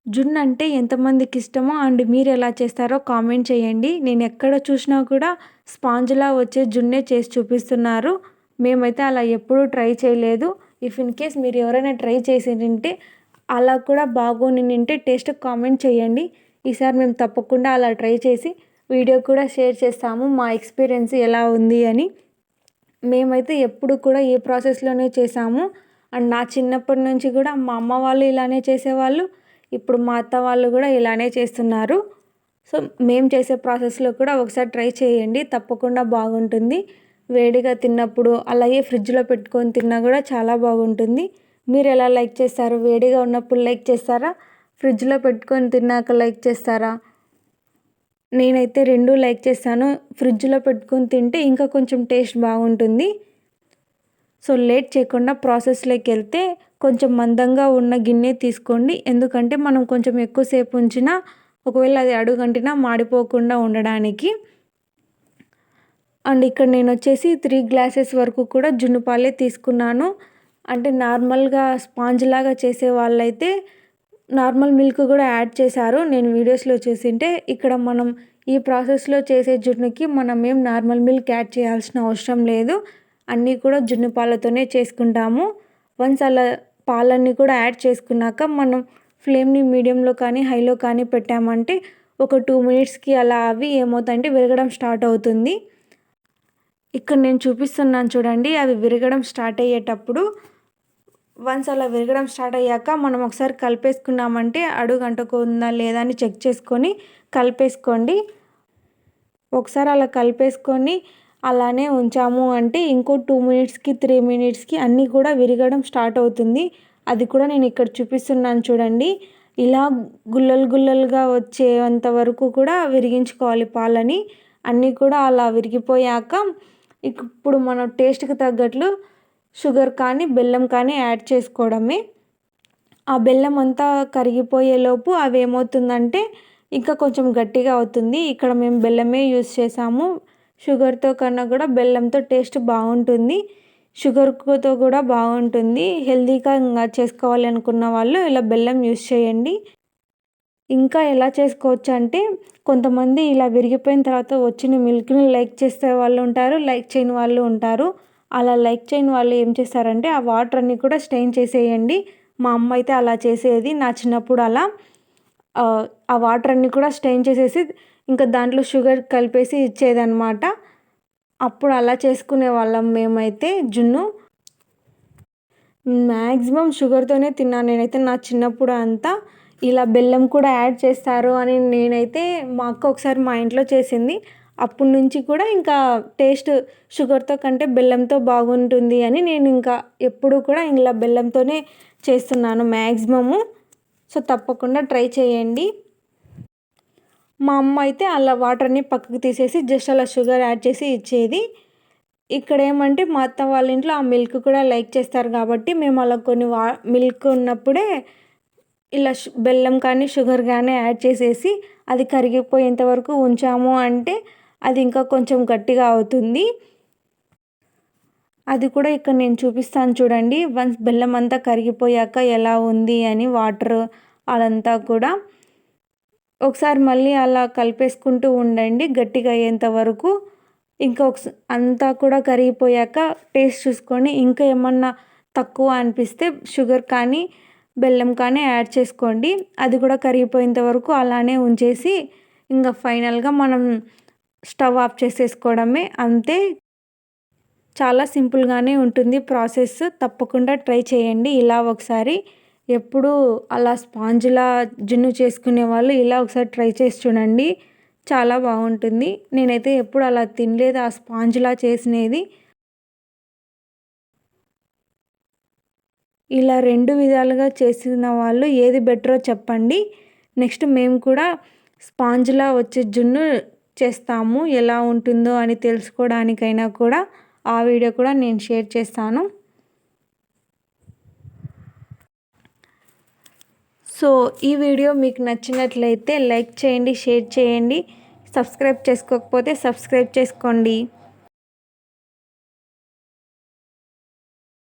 జున్ను అంటే ఎంతమందికి ఇష్టమో అండ్ మీరు ఎలా చేస్తారో కామెంట్ చేయండి. నేను ఎక్కడ చూసినా కూడా స్పాంజ్‌లా వచ్చే జున్నే చేసి చూపిస్తున్నారు. మేమైతే అలా ఎప్పుడూ ట్రై చేయలేదు. ఇఫ్ ఇన్ కేస్ మీరు ఎవరైనా ట్రై చేసింటే అలా కూడా బాగుండింటే టేస్ట్ కామెంట్ చేయండి. ఈసారి మేము తప్పకుండా అలా ట్రై చేసి వీడియో కూడా షేర్ చేస్తాము. మా ఎక్స్‌పీరియన్స్ ఎలా ఉంది అని. మేమైతే ఎప్పుడు కూడా ఈ ప్రాసెస్‌లోనే చేసాము. అండ్ నా చిన్నప్పటి నుంచి కూడా మా అమ్మ వాళ్ళు ఇలానే చేసేవాళ్ళు. ఇప్పుడు మా అత్త వాళ్ళు కూడా ఇలానే చేస్తున్నారు. సో, మేము చేసే ప్రాసెస్‌లో కూడా ఒకసారి ట్రై చేయండి. తప్పకుండా బాగుంటుంది. వేడిగా తిన్నప్పుడు అలాగే ఫ్రిడ్జ్‌లో పెట్టుకొని తిన్నా కూడా చాలా బాగుంటుంది. మీరు ఎలా లైక్ చేస్తారు? వేడిగా ఉన్నప్పుడు లైక్ చేస్తారా? ఫ్రిడ్జ్‌లో పెట్టుకొని తిన్నాక లైక్ చేస్తారా? నేనైతే 2 లైక్ చేస్తాను. ఫ్రిడ్జ్‌లో పెట్టుకొని తింటే ఇంకా కొంచెం టేస్ట్ బాగుంటుంది. సో, లేట్ చేయకుండా ప్రాసెస్‌లోకి వెళ్తే కొంచెం మందంగా ఉన్న గిన్నె తీసుకోండి. ఎందుకంటే మనం కొంచెం ఎక్కువసేపు ఉంచినా ఒకవేళ అది అడుగంటినా మాడిపోకుండా ఉండడానికి. అండ్ ఇక్కడ నేనొచ్చేసి 3 గ్లాసెస్ వరకు కూడా జున్ను పాలే తీసుకున్నాను. అంటే నార్మల్‌గా స్పాంజ్‌లాగా చేసే వాళ్ళైతే నార్మల్ మిల్క్ కూడా యాడ్ చేశారు. నేను వీడియోస్‌లో చూసింటే ఇక్కడ మనం ఈ ప్రాసెస్‌లో చేసే జున్నుకి మనమేం నార్మల్ మిల్క్ యాడ్ చేయాల్సిన అవసరం లేదు. అన్నీ కూడా జున్ను పాలతోనే చేసుకుంటాము. వన్స్ అలా పాలన్నీ కూడా యాడ్ చేసుకున్నాక మనం ఫ్లేమ్‌ని మీడియంలో కానీ, హైలో కానీ పెట్టామంటే ఒక 2 మినిట్స్‌కి అలా అవి ఏమవుతాయంటే విరగడం స్టార్ట్ అవుతుంది. ఇక్కడ నేను చూపిస్తున్నాను చూడండి. అవి విరగడం స్టార్ట్ అయ్యేటప్పుడు వన్స్ అలా విరగడం స్టార్ట్ అయ్యాక మనం ఒకసారి కలిపేసుకున్నామంటే అడుగు అంటుకుందా లేదా అని చెక్ చేసుకొని కలిపేసుకోండి. ఒకసారి అలా కలిపేసుకొని అలానే ఉంచాము అంటే ఇంకో 2 మినిట్స్‌కి, 3 మినిట్స్‌కి అన్నీ కూడా విరగడం స్టార్ట్ అవుతుంది. అది కూడా నేను ఇక్కడ చూపిస్తున్నాను చూడండి. ఇలా గుల్లలు గుల్లలుగా వచ్చేంత వరకు కూడా విరిగించుకోవాలి పాలని. అన్నీ కూడా అలా విరిగిపోయాక ఇప్పుడు మనం టేస్ట్‌కి తగ్గట్లు షుగర్ కానీ, బెల్లం కానీ యాడ్ చేసుకోవడమే. ఆ బెల్లం అంతా కరిగిపోయేలోపు అవి ఏమవుతుందంటే ఇంకా కొంచెం గట్టిగా అవుతుంది. ఇక్కడ మేము బెల్లమే యూజ్ చేసాము. షుగర్‌తో కన్నా కూడా బెల్లంతో టేస్ట్ బాగుంటుంది. షుగర్‌తో కూడా బాగుంటుంది. హెల్తీగా చేసుకోవాలి అనుకున్న వాళ్ళు ఇలా బెల్లం యూజ్ చేయండి. ఇంకా ఎలా చేసుకోవచ్చు అంటే కొంతమంది ఇలా విరిగిపోయిన తర్వాత వచ్చిన మిల్క్‌ని లైక్ చేసే వాళ్ళు ఉంటారు. లైక్ చేయని వాళ్ళు ఉంటారు. అలా లైక్ చేయని వాళ్ళు ఏం చేస్తారంటే ఆ వాటర్ అన్నీ కూడా స్ట్రెయిన్ చేసేయండి. మా అమ్మ అయితే అలా చేసేది. నా చిన్నప్పుడు అలా ఆ వాటర్ అన్నీ కూడా స్ట్రెయిన్ చేసేసి ఇంకా దాంట్లో షుగర్ కలిపేసి ఇచ్చేదనమాట. అప్పుడు అలా చేసుకునేవాళ్ళం మేమైతే జున్ను. మ్యాక్సిమం షుగర్‌తోనే తిన్నాను నేనైతే నా చిన్నప్పుడు అంతా. ఇలా బెల్లం కూడా యాడ్ చేస్తారు అని నేనైతే మా అక్క ఒకసారి మా ఇంట్లో చేసింది. అప్పటి నుంచి కూడా ఇంకా టేస్ట్ షుగర్‌తో కంటే బెల్లంతో బాగుంటుంది అని నేను ఇంకా ఎప్పుడూ కూడా ఇలా బెల్లంతోనే చేస్తున్నాను మ్యాక్సిమము. సో, తప్పకుండా ట్రై చేయండి. మా అమ్మ అయితే అలా వాటర్‌ని పక్కకు తీసేసి జస్ట్ అలా షుగర్ యాడ్ చేసి ఇచ్చేది. ఇక్కడేమంటే మా అత్త వాళ్ళ ఇంట్లో ఆ మిల్క్ కూడా లైక్ చేస్తారు కాబట్టి మేము అలా కొన్ని మిల్క్ ఉన్నప్పుడే ఇలా బెల్లం కానీ, షుగర్ కానీ యాడ్ చేసేసి అది కరిగిపోయేంత వరకు ఉంచాము అంటే అది ఇంకా కొంచెం గట్టిగా అవుతుంది. అది కూడా ఇక్కడ నేను చూపిస్తాను చూడండి. వన్స్ బెల్లం అంతా కరిగిపోయాక ఎలా ఉంది అని వాటర్ అదంతా కూడా. ఒకసారి మళ్ళీ అలా కలిపేసుకుంటూ ఉండండి గట్టిగా అయ్యేంత వరకు. ఇంకా అంతా కూడా కరిగిపోయాక టేస్ట్ చూసుకొని ఇంకా ఏమన్నా తక్కువ అనిపిస్తే షుగర్ కానీ, బెల్లం కానీ యాడ్ చేసుకోండి. అది కూడా కరిగిపోయేంత వరకు అలానే ఉంచేసి ఇంక ఫైనల్‌గా మనం స్టవ్ ఆఫ్ చేసేసుకోవడమే అంతే. చాలా సింపుల్‌గానే ఉంటుంది ప్రాసెస్. తప్పకుండా ట్రై చేయండి ఇలా ఒకసారి. ఎప్పుడూ అలా స్పాంజ్‌లా జున్ను చేసుకునే వాళ్ళు ఇలా ఒకసారి ట్రై చేసి చూడండి. చాలా బాగుంటుంది. నేనైతే ఎప్పుడు అలా తినలేదు ఆ స్పాంజ్‌లా చేసినది. ఇలా 2 విధాలుగా చేసిన వాళ్ళు ఏది బెటరో చెప్పండి. నెక్స్ట్ మేము కూడా స్పాంజ్‌లా వచ్చే జున్ను చేస్తాము. ఎలా ఉంటుందో అని తెలుసుకోవడానికైనా కూడా ఆ వీడియో కూడా నేను షేర్ చేస్తాను. సో, ఈ వీడియో మీకు నచ్చినట్లయితే లైక్ చేయండి, షేర్ చేయండి. సబ్స్క్రైబ్ చేసుకోకపోతే సబ్స్క్రైబ్ చేసుకోండి.